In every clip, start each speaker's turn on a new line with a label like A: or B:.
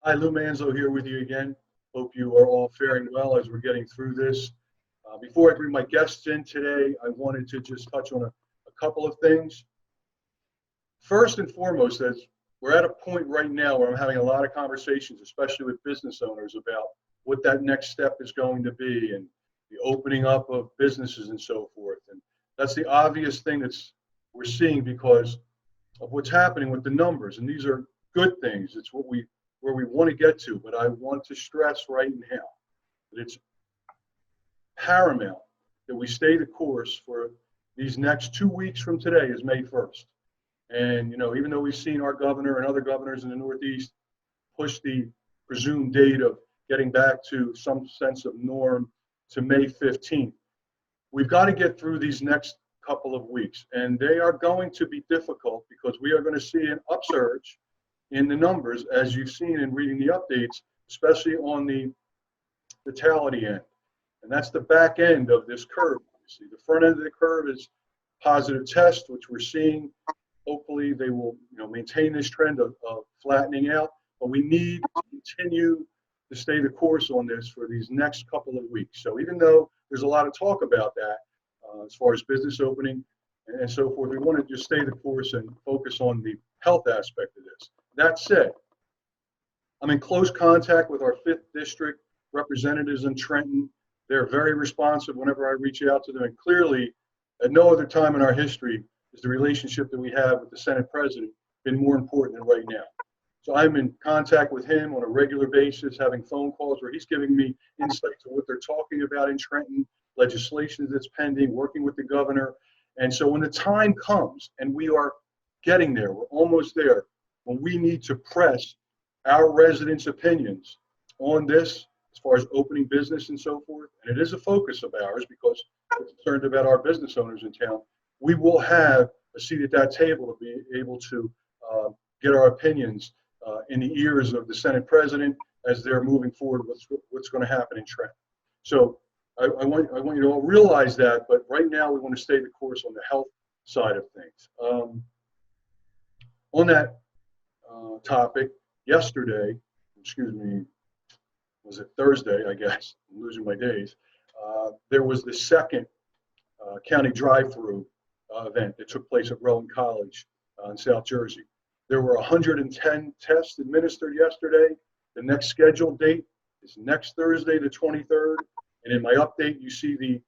A: Hi, Lou Manzo here with you again. Hope you are all faring well as we're getting through this. Before I bring my guests in today, I wanted to just touch on a couple of things. First and foremost, as we're at a point right now where I'm having a lot of conversations, especially with business owners, about what that next step is going to be and the opening up of businesses and so forth. And that's the obvious thing that's we're seeing because of what's happening with the numbers. And these are good things. It's what we where we want to get to. But I want to stress right now that it's paramount that we stay the course for these next 2 weeks from today is May 1st. And, even though we've seen our governor and other governors in the Northeast push the presumed date of getting back to some sense of norm to May 15th, we've got to get through these next couple of weeks. And they are going to be difficult because we are going to see an upsurge in the numbers, as you've seen in reading the updates, especially on the fatality end. And that's the back end of this curve. See, the front end of the curve is positive test, which we're seeing. Hopefully they will maintain this trend of flattening out, but we need to continue to stay the course on this for these next couple of weeks. So even though there's a lot of talk about that as far as business opening and so forth, we want to just stay the course and focus on the health aspect of this. That said, I'm in close contact with our 5th District representatives in Trenton. They're very responsive whenever I reach out to them, and clearly at no other time in our history is the relationship that we have with the Senate President been more important than right now. So I'm in contact with him on a regular basis, having phone calls where he's giving me insight to what they're talking about in Trenton, legislation that's pending, working with the governor. And so when the time comes, and we are getting there, we're almost there, when we need to press our residents' opinions on this, as far as opening business and so forth, and it is a focus of ours because we're concerned about our business owners in town, we will have a seat at that table to be able to get our opinions in the ears of the Senate President as they're moving forward with what's going to happen in Trenton. So I want you to all realize that, but right now we want to stay the course on the health side of things. On that topic, yesterday, was it Thursday, I guess, I'm losing my days, there was the second county drive-through event that took place at Rowan College in South Jersey. There were 110 tests administered yesterday. The next scheduled date is next Thursday, the 23rd. And in my update, you see the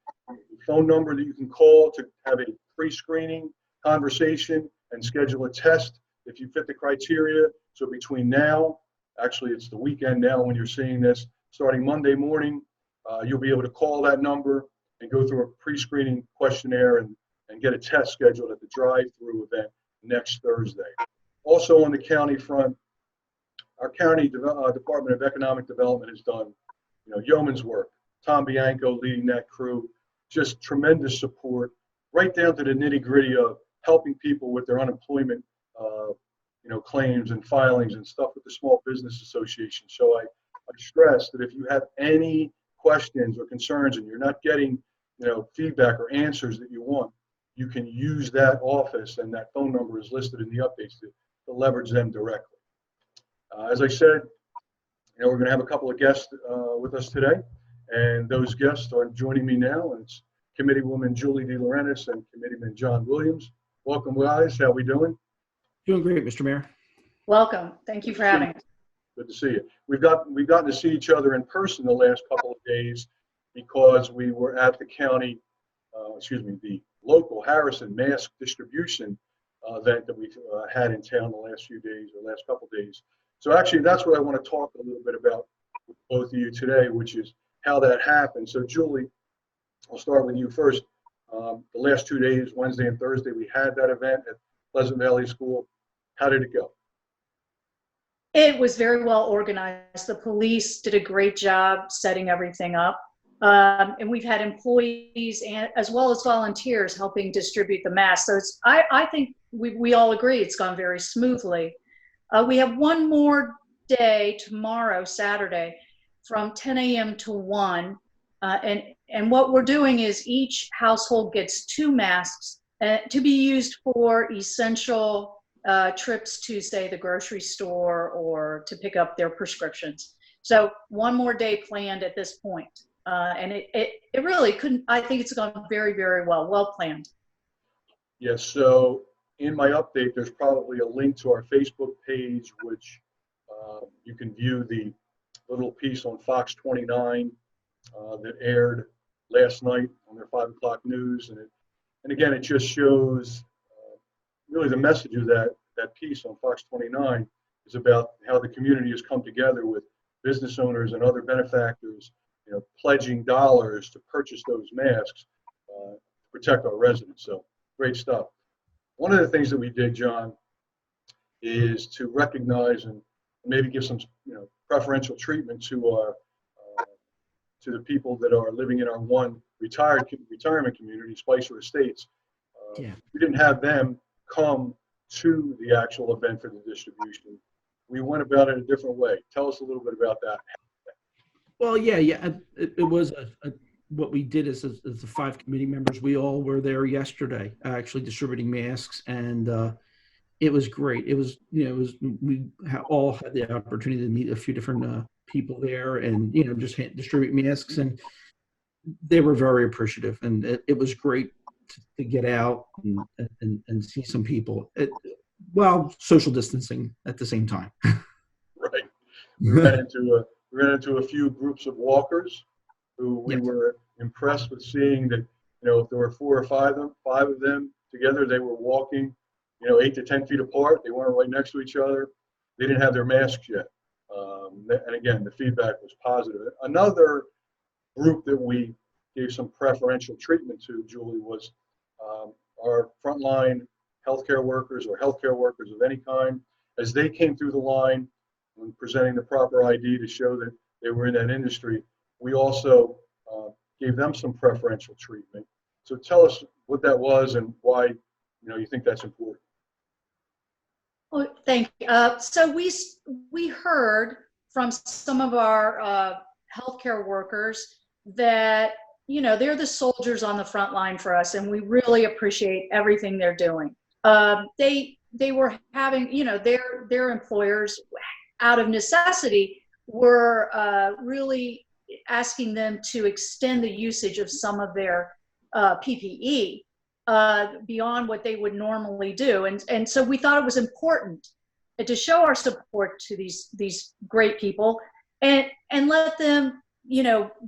A: phone number that you can call to have a pre-screening conversation and schedule a test if you fit the criteria. So between now, actually it's the weekend now when you're seeing this, starting Monday morning, you'll be able to call that number and go through a pre-screening questionnaire and get a test scheduled at the drive-through event next Thursday. Also on the county front, our county Department of Economic Development has done, yeoman's work. Tom Bianco leading that crew, just tremendous support, right down to the nitty-gritty of helping people with their unemployment, claims and filings and stuff with the Small Business Association. So I stress that if you have any questions or concerns and you're not getting, feedback or answers that you want, you can use that office, and that phone number is listed in the updates to leverage them directly. As I said, we're going to have a couple of guests with us today, and those guests are joining me now, and it's Committeewoman Julie DeLaurentis and Committeeman John Williams. Welcome, guys. How we doing?
B: Doing great, Mr. Mayor.
C: Welcome. Thank you for having us.
A: Good to see you. We've gotten to see each other in person the last couple of days because we were at the county, the local Harrison mask distribution event that we've had in town the last few days or last couple of days. So actually, that's what I want to talk a little bit about with both of you today, which is how that happened. So Julie, I'll start with you first. The last 2 days, Wednesday and Thursday, we had that event at Pleasant Valley School. How did it go?
C: It was very well organized. The police did a great job setting everything up. And we've had employees as well as volunteers helping distribute the masks. So I think we all agree it's gone very smoothly. We have one more day tomorrow, Saturday, from 10 a.m. to 1. And what we're doing is each household gets 2 masks to be used for essential trips to, say, the grocery store or to pick up their prescriptions. So one more day planned at this point. And it really couldn't, I think it's gone very, very well planned.
A: Yes, so in my update, there's probably a link to our Facebook page, which you can view the little piece on Fox 29 that aired last night on their 5 o'clock news. And again, it just shows really the message of that piece on Fox 29 is about how the community has come together with business owners and other benefactors, pledging dollars to purchase those masks to protect our residents. So great stuff. One of the things that we did, John, is to recognize and maybe give some, preferential treatment to our to the people that are living in our one retirement community, Spicer Estates.
B: Yeah.
A: We didn't have them come to the actual event for the distribution. We went about it a different way. Tell us a little bit about that.
B: Well, yeah. It was what we did is the 5 committee members. We all were there yesterday, actually distributing masks, and it was great. It was, we all had the opportunity to meet a few different people there, and just distribute masks, and they were very appreciative, and it was great to get out and see some people while social distancing at the same time.
A: Right. We ran into a few groups of walkers who we were impressed with seeing that, if there were 4 or 5 of them together, they were walking, 8 to 10 feet apart. They weren't right next to each other. They didn't have their masks yet. And again, the feedback was positive. Another group that we gave some preferential treatment to, Julie, was our frontline healthcare workers or healthcare workers of any kind. As they came through the line when presenting the proper ID to show that they were in that industry, we also gave them some preferential treatment. So tell us what that was and why you think that's important.
C: Well, thank you. So we heard from some of our healthcare workers that they're the soldiers on the front line for us, and we really appreciate everything they're doing. They were having their employers, out of necessity, were really asking them to extend the usage of some of their PPE beyond what they would normally do. And so we thought it was important to show our support to these great people and let them,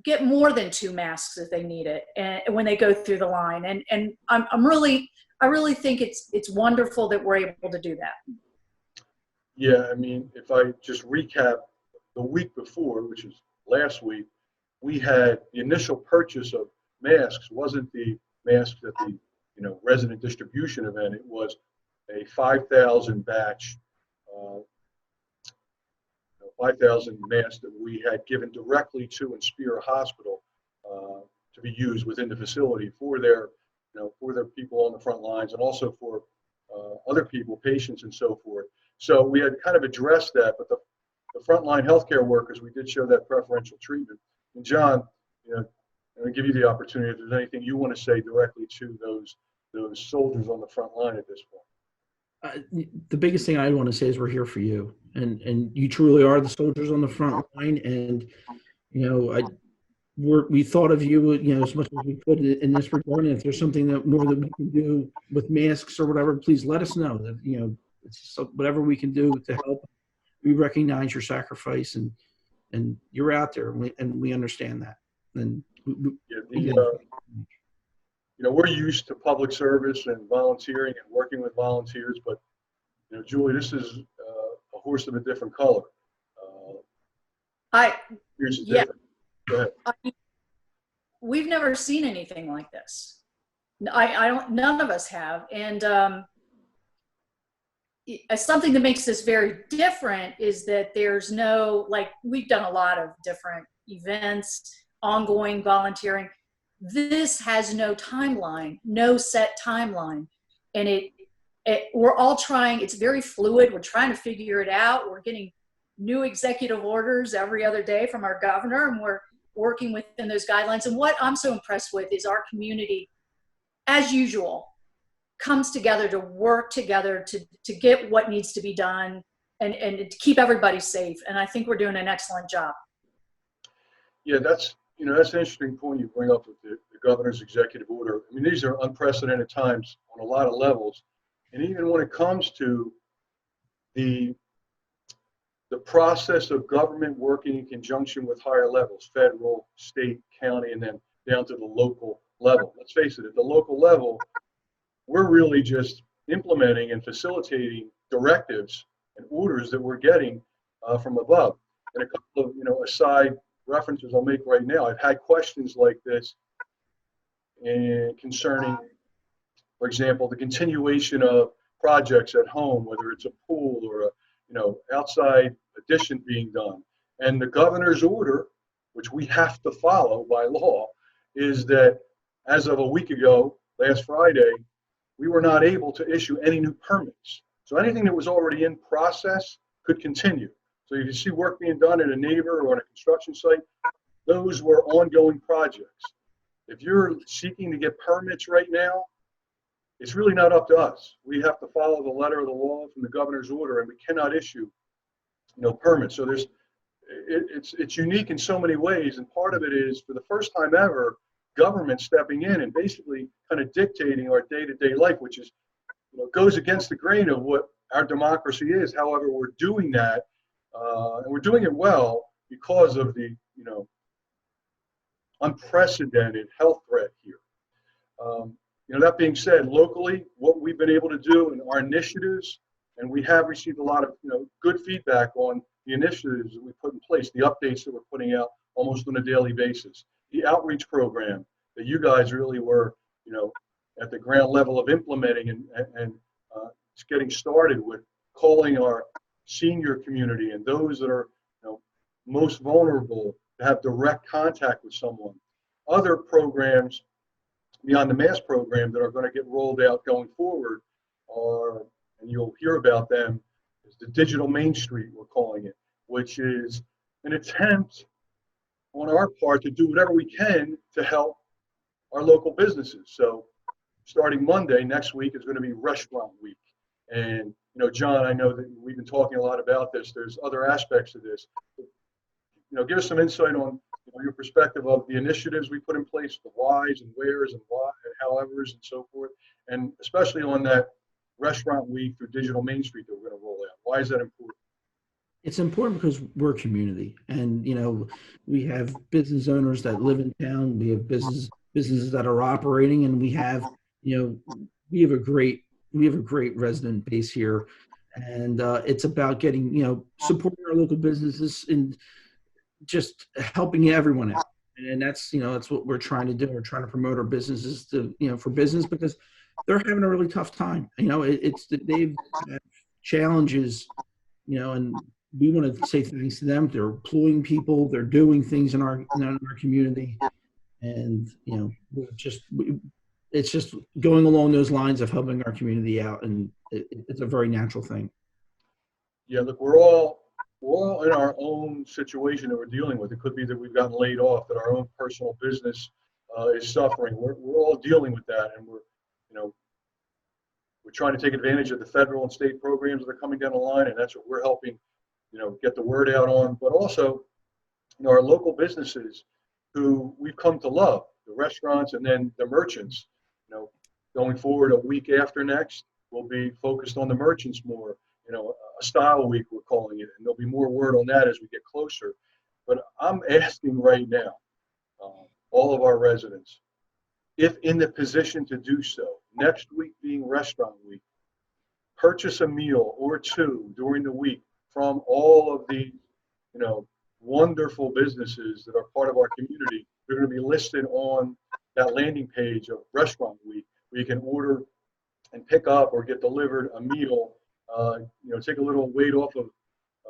C: get more than 2 masks if they need it and when they go through the line. And I really think it's wonderful that we're able to do that.
A: Yeah, I mean, if I just recap the week before, which is last week, we had the initial purchase of masks wasn't the masks at the resident distribution event. It was a 5,000 batch, 5,000 masks that we had given directly to Inspira Hospital to be used within the facility for their people on the front lines, and also for other people, patients, and so forth. So we had kind of addressed that, but the frontline healthcare workers, we did show that preferential treatment. And John, I'm going to give you the opportunity if there's anything you want to say directly to those soldiers on the front line at this point.
B: The biggest thing I want to say is we're here for you, and you truly are the soldiers on the front line. And we thought of you, as much as we could in this regard. And if there's something more that we can do with masks or whatever, please let us know. That it's whatever we can do to help. We recognize your sacrifice, and you're out there, and we understand that. And
A: we're used to public service and volunteering and working with volunteers, but Julie, this is a horse of a different color. Here's the difference. Go ahead.
C: We've never seen anything like this. I don't. None of us have, and something that makes this very different is that there's no, we've done a lot of different events, ongoing volunteering. This has no timeline, no set timeline. And we're all trying, it's very fluid. We're trying to figure it out. We're getting new executive orders every other day from our governor, and we're working within those guidelines. And what I'm so impressed with is our community, as usual, comes together to work together to get what needs to be done and to keep everybody safe. And I think we're doing an excellent job.
A: Yeah, that's that's an interesting point you bring up with the governor's executive order. I mean, these are unprecedented times on a lot of levels, and even when it comes to the process of government working in conjunction with higher levels, federal, state, county, and then down to the local level. Let's face it, at the local level, we're really just implementing and facilitating directives and orders that we're getting from above. And a couple of aside references I'll make right now. I've had questions like this and concerning, for example, the continuation of projects at home, whether it's a pool or a outside addition being done. And the governor's order, which we have to follow by law, is that as of a week ago, last Friday, we were not able to issue any new permits. So anything that was already in process could continue. So if you see work being done at a neighbor or on a construction site, those were ongoing projects. If you're seeking to get permits right now, it's really not up to us. We have to follow the letter of the law from the governor's order, and we cannot issue permits. So it's unique in so many ways, and part of it is, for the first time ever, government stepping in and basically kind of dictating our day-to-day life, which is goes against the grain of what our democracy is. However, we're doing that, and we're doing it well because of the unprecedented health threat here. That being said, locally, what we've been able to do in our initiatives, and we have received a lot of good feedback on the initiatives that we put in place, the updates that we're putting out almost on a daily basis, the outreach program that you guys really were, at the ground level of implementing and getting started with, calling our senior community and those that are most vulnerable to have direct contact with someone. Other programs beyond the mass program that are going to get rolled out going forward are, and you'll hear about them, is the Digital Main Street, we're calling it, which is an attempt on our part to do whatever we can to help our local businesses. So starting Monday next week is going to be Restaurant Week. And, John, I know that we've been talking a lot about this. There's other aspects of this. Give us some insight on your perspective of the initiatives we put in place, the whys and wheres and why and howevers and so forth, and especially on that Restaurant Week through Digital Main Street that we're going to roll out. Why is that important?
B: It's important because we're a community, and we have business owners that live in town. We have businesses that are operating, and we have a great resident base here, and it's about getting supporting our local businesses and just helping everyone out. And that's what we're trying to do. We're trying to promote our businesses to for business, because they're having a really tough time. They've had challenges, and we want to say thanks to them. They're employing people. They're doing things in our community, and it's just going along those lines of helping our community out, and it's a very natural thing.
A: Yeah, look, we're all in our own situation that we're dealing with. It could be that we've gotten laid off, that our own personal business is suffering. We're all dealing with that, and we're trying to take advantage of the federal and state programs that are coming down the line, and that's what we're helping get the word out on. But also, our local businesses who we've come to love, the restaurants and then the merchants. Going forward, a week after next, we'll be focused on the merchants more. A style week, we're calling it, and there'll be more word on that as we get closer. But I'm asking right now, all of our residents, if in the position to do so, next week being Restaurant Week, purchase a meal or two during the week from all of the, wonderful businesses that are part of our community. They're going to be listed on that landing page of Restaurant Week, where you can order and pick up or get delivered a meal. Take a little weight off of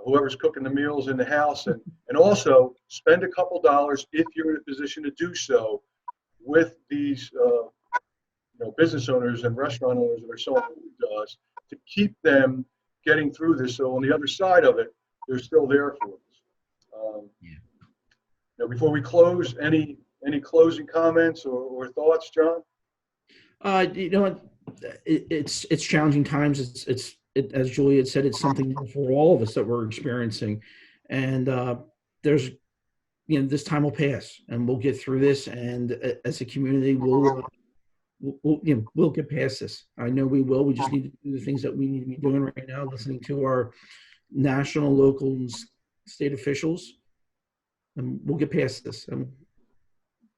A: whoever's cooking the meals in the house, and also spend a couple dollars if you're in a position to do so with these business owners and restaurant owners that are so important to us, to keep them getting through this. So on the other side of it, they're still there for us. Before we close, any closing comments or thoughts, John?
B: it's challenging times. As Julie had said, it's something new for all of us that we're experiencing, and there's this time will pass, and we'll get through this, and as a community, we'll get past this. I know we will. We just need to do the things that we need to be doing right now, listening to our national, local, and state officials, and we'll get past this. And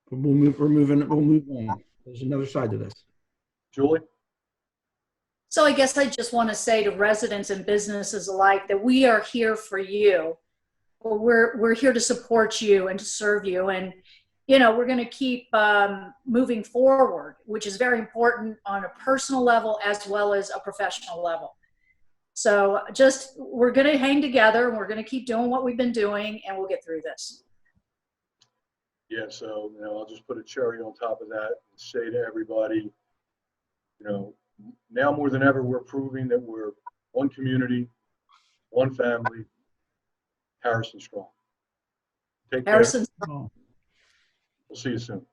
B: we'll move on. There's another side to this.
A: Julie?
C: So I guess I just want to say to residents and businesses alike that we are here for you. We're here to support you and to serve you. And, we're going to keep moving forward, which is very important on a personal level as well as a professional level. So we're going to hang together, and we're going to keep doing what we've been doing, and we'll get through this.
A: Yeah, so, I'll just put a cherry on top of that and say to everybody, now more than ever, we're proving that we're one community, one family, Harrison strong. Take care.
C: Harrison.
B: Oh.
A: We'll see you soon.